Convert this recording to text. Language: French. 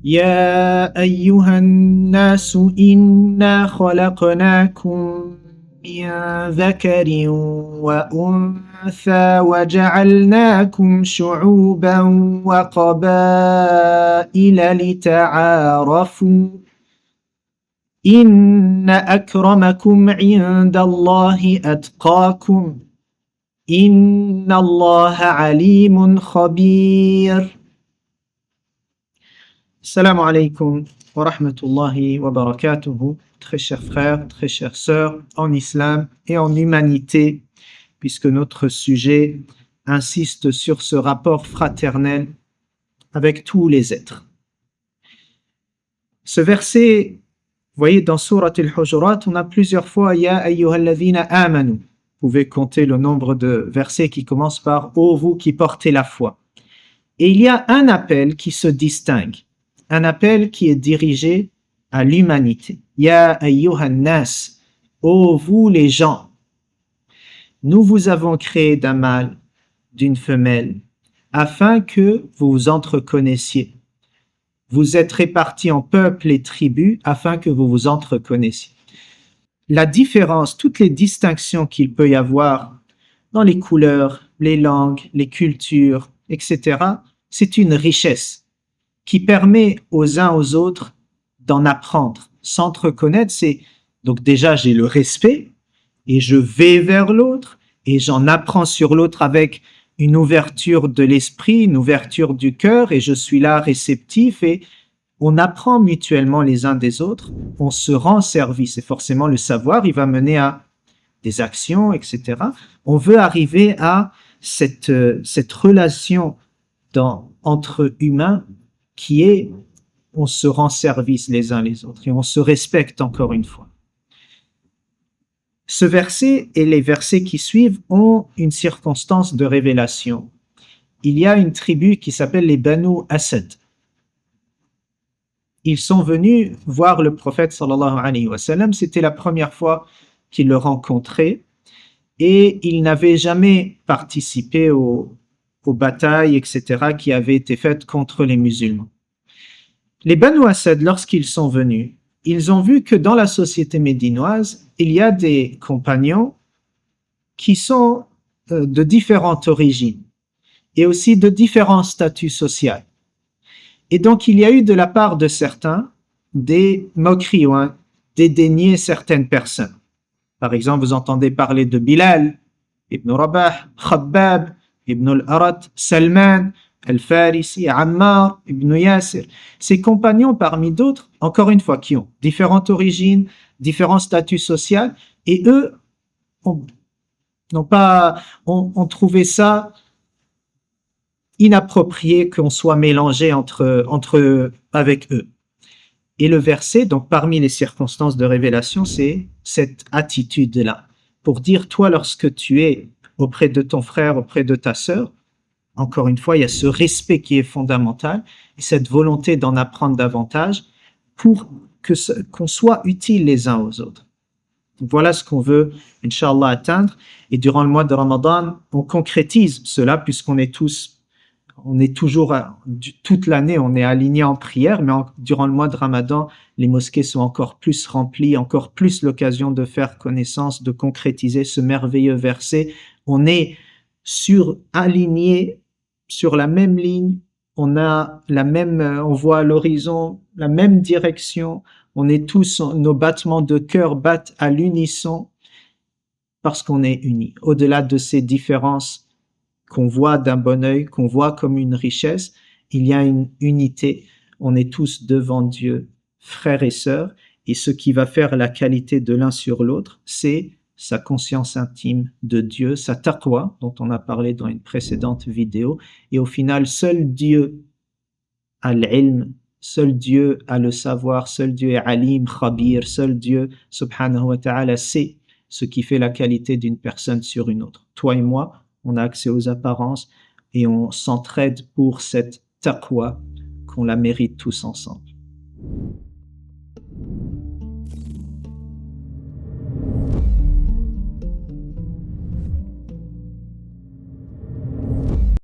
يا أيها الناس إنا خلقناكم من ذكر وأنثى وجعلناكم شعوبا وقبائل لتعارفوا إن أكرمكم عند الله أتقاكم إن الله عليم خبير. Salam alaikum wa rahmatullahi wa barakatuhu, très chers frères, très chères sœurs, en islam et en humanité, puisque notre sujet insiste sur ce rapport fraternel avec tous les êtres. Ce verset, vous voyez, dans Surat al-Hujurat, on a plusieurs fois Ya ayyuhalladhina amanu. Vous pouvez compter le nombre de versets qui commencent par Ô vous qui portez la foi. Et il y a un appel qui se distingue. Un appel qui est dirigé à l'humanité. Ya ayyuhan nas, ô vous les gens, nous vous avons créé d'un mâle, d'une femelle, afin que vous vous entreconnaissiez. Vous êtes répartis en peuples et tribus afin que vous vous entreconnaissiez. La différence, toutes les distinctions qu'il peut y avoir dans les couleurs, les langues, les cultures, etc., c'est une richesse qui permet aux uns aux autres d'en apprendre. S'entreconnaître, c'est donc déjà j'ai le respect et je vais vers l'autre et j'en apprends sur l'autre avec une ouverture de l'esprit, une ouverture du cœur et je suis là réceptif et on apprend mutuellement les uns des autres, on se rend service et forcément le savoir, il va mener à des actions, etc. On veut arriver à cette relation entre humains qui est, on se rend service les uns les autres et on se respecte encore une fois. Ce verset et les versets qui suivent ont une circonstance de révélation. Il y a une tribu qui s'appelle les Banu Asad. Ils sont venus voir le prophète sallallahu alayhi wa sallam, c'était la première fois qu'ils le rencontraient et ils n'avaient jamais participé aux batailles, etc., qui avaient été faites contre les musulmans. Les Banu Asad, lorsqu'ils sont venus, ils ont vu que dans la société médinoise, il y a des compagnons qui sont de différentes origines et aussi de différents statuts sociaux. Et donc, il y a eu de la part de certains des moqueries ou dédaigner certaines personnes. Par exemple, vous entendez parler de Bilal, Ibn Rabah, Khabbab, Ibn al-Arat, Salman, Al-Farisi, Ammar, Ibn Yasir. Ces compagnons parmi d'autres, encore une fois, qui ont différentes origines, différents statuts sociaux, et eux ont trouvé ça inapproprié qu'on soit mélangé avec eux. Et le verset, donc parmi les circonstances de révélation, c'est cette attitude-là. Pour dire, toi, lorsque tu es auprès de ton frère, auprès de ta sœur, encore une fois, il y a ce respect qui est fondamental et cette volonté d'en apprendre davantage pour qu'on soit utile les uns aux autres. Donc voilà ce qu'on veut, Inch'Allah, atteindre. Et durant le mois de Ramadan, on concrétise cela puisqu'on est toujours, toute l'année, on est alignés en prière, mais durant le mois de Ramadan, les mosquées sont encore plus remplies, encore plus l'occasion de faire connaissance, de concrétiser ce merveilleux verset. On est alignés sur la même ligne, on voit à l'horizon la même direction, on est tous, nos battements de cœur battent à l'unisson parce qu'on est unis. Au-delà de ces différences qu'on voit d'un bon œil, qu'on voit comme une richesse, il y a une unité. On est tous devant Dieu, frères et sœurs, et ce qui va faire la qualité de l'un sur l'autre, c'est sa conscience intime de Dieu, sa taqwa, dont on a parlé dans une précédente vidéo, et au final, seul Dieu a l'ilm, seul Dieu a le savoir, seul Dieu est alim, khabir, seul Dieu, subhanahu wa ta'ala, sait ce qui fait la qualité d'une personne sur une autre. Toi et moi, on a accès aux apparences et on s'entraide pour cette taqwa qu'on la mérite tous ensemble.